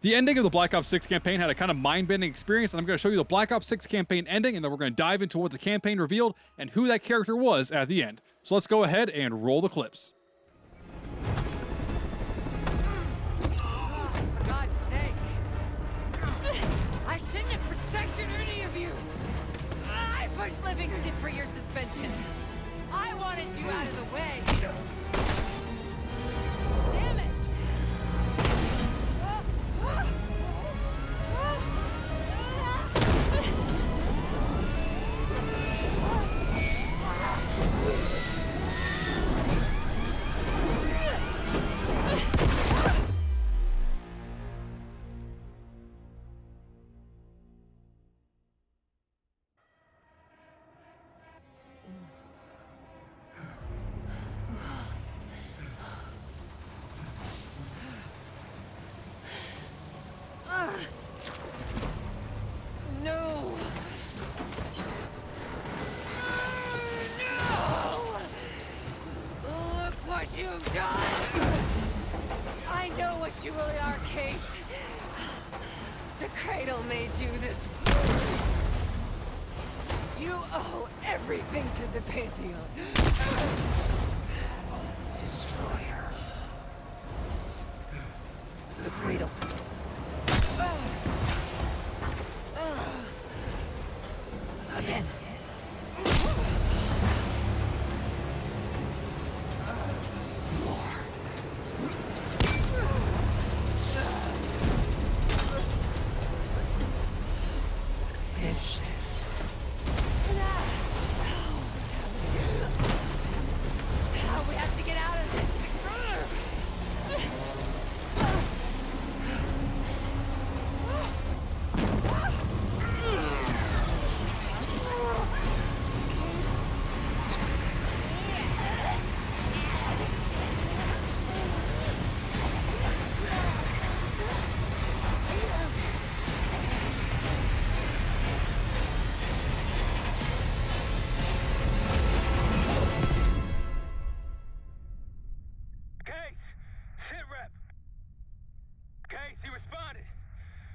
The ending of the Black Ops 6 campaign had a kind of mind-bending experience, and I'm going to show you the Black Ops 6 campaign ending, and then we're going to dive into what the campaign revealed and who that character was at the end. So let's go ahead and roll the clips. Oh, for God's sake. I shouldn't have protected any of you. I pushed Livingston for your suspension. I wanted you out of the way. Damn it. No! No! Look what you've done! I know what you really are, Case. The Cradle made you this. You owe everything to the Pantheon. Destroyer. The Cradle. Again. Finish this. How we have to get out of this.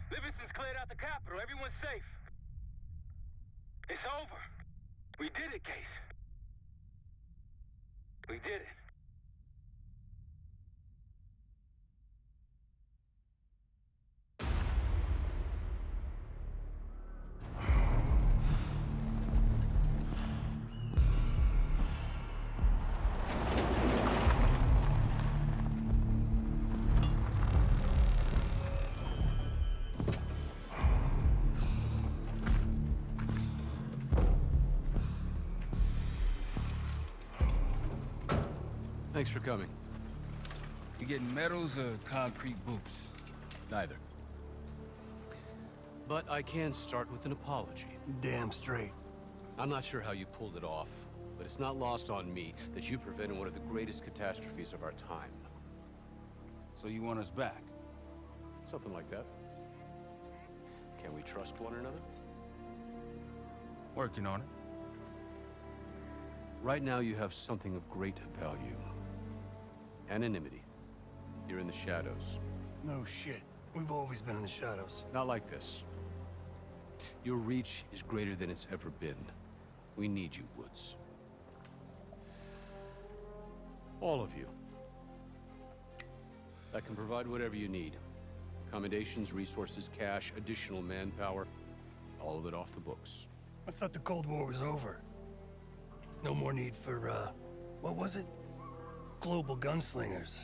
Livingston's cleared out the capital. Everyone's safe. It's over. We did it, Case. We did it. Thanks for coming. You getting medals or concrete boots? Neither. But I can start with an apology. Damn straight. I'm not sure how you pulled it off, but it's not lost on me that you prevented one of the greatest catastrophes of our time. So you want us back? Something like that. Can we trust one another? Working on it. Right now you have something of great value. Anonymity. You're in the shadows. No shit. We've always been in the shadows. Not like this. Your reach is greater than it's ever been. We need you, Woods. All of you. I can provide whatever you need. Accommodations, resources, cash, additional manpower. All of it off the books. I thought the Cold War was over. No more need for, what was it? Global gunslingers.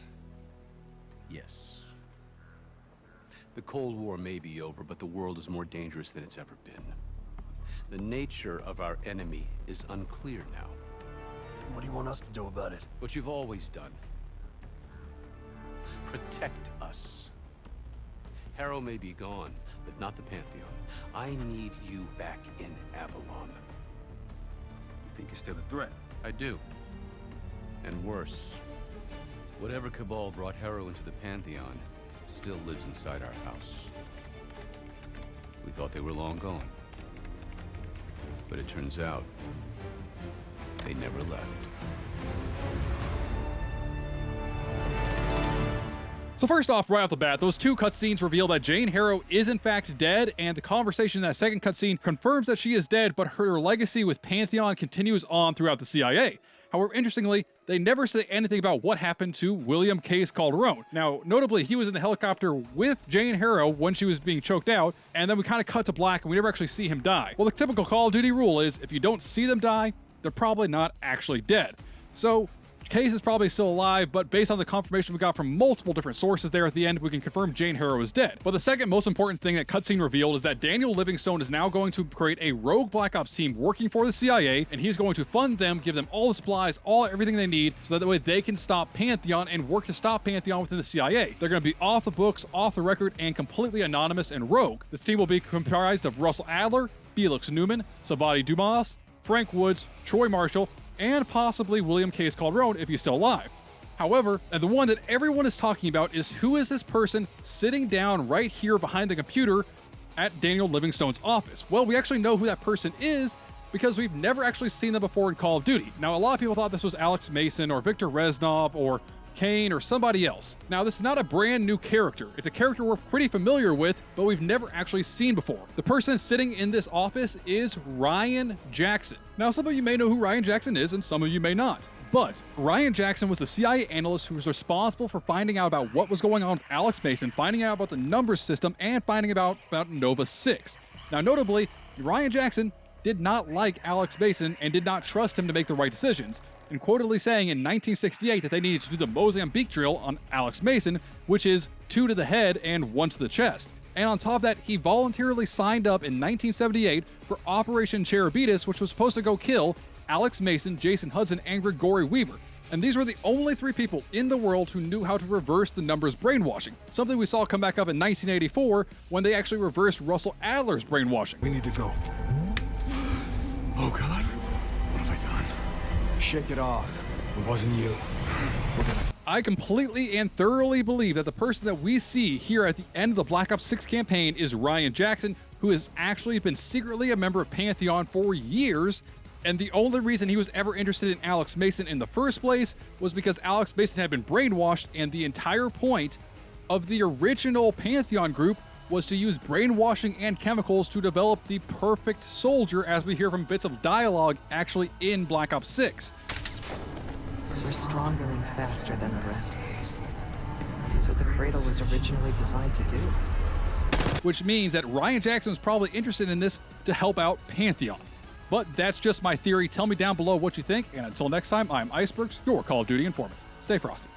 Yes. The Cold War may be over, but the world is more dangerous than it's ever been. The nature of our enemy is unclear now. What do you want us to do about it? What you've always done. Protect us. Harrow may be gone, but not the Pantheon. I need you back in Avalon. You think it's still a threat? I do. And worse. Whatever cabal brought Harrow into the Pantheon still lives inside our house. We thought they were long gone. But it turns out, they never left. So first off, right off the bat, those two cutscenes reveal that Jane Harrow is in fact dead, and the conversation in that second cutscene confirms that she is dead, but her legacy with Pantheon continues on throughout the CIA. However, interestingly, they never say anything about what happened to William Case Calderon. Now, notably, he was in the helicopter with Jane Harrow when she was being choked out, and then we kind of cut to black and we never actually see him die. Well, the typical Call of Duty rule is if you don't see them die, they're probably not actually dead. So, Case is probably still alive, but based on the confirmation we got from multiple different sources there at the end, we can confirm Jane Harrow is dead. But the second most important thing that cutscene revealed is that Daniel Livingstone is now going to create a rogue Black Ops team working for the CIA, and he's going to fund them, give them all the supplies, everything they need, so that way they can stop Pantheon and work to stop Pantheon within the CIA. They're going to be off the books, off the record, and completely anonymous and rogue. This team will be comprised of Russell Adler, Felix Newman, Savati Dumas, Frank Woods, Troy Marshall, and possibly William Case Calderon if he's still alive. However, and the one that everyone is talking about is who is this person sitting down right here behind the computer at Daniel Livingstone's office? Well, we actually know who that person is because we've never actually seen them before in Call of Duty. Now, a lot of people thought this was Alex Mason or Victor Reznov or Kane or somebody else. Now, this is not a brand new character. It's a character we're pretty familiar with, but we've never actually seen before. The person sitting in this office is Ryan Jackson. Now, some of you may know who Ryan Jackson is, and some of you may not. But Ryan Jackson was the CIA analyst who was responsible for finding out about what was going on with Alex Mason, finding out about the numbers system, and finding about Nova 6. Now, notably, Ryan Jackson did not like Alex Mason and did not trust him to make the right decisions, and quotedly saying in 1968 that they needed to do the Mozambique drill on Alex Mason, which is 2 to the head and 1 to the chest. And on top of that, he voluntarily signed up in 1978 for Operation Cherubitus, which was supposed to go kill Alex Mason, Jason Hudson, and Gregory Weaver. And these were the only 3 people in the world who knew how to reverse the numbers brainwashing, something we saw come back up in 1984 when they actually reversed Russell Adler's brainwashing. We need to go. Oh God, what have I done? Shake it off. It wasn't you. I completely and thoroughly believe that the person that we see here at the end of the Black Ops 6 campaign is Ryan Jackson, who has actually been secretly a member of Pantheon for years, and the only reason he was ever interested in Alex Mason in the first place was because Alex Mason had been brainwashed, and the entire point of the original Pantheon group was to use brainwashing and chemicals to develop the perfect soldier, as we hear from bits of dialogue actually in Black Ops 6. We're stronger and faster than the rest of us. That's what the cradle was originally designed to do. Which means that Ryan Jackson was probably interested in this to help out Pantheon. But that's just my theory. Tell me down below what you think, and until next time, I'm Icebergs, your Call of Duty informant. Stay frosty.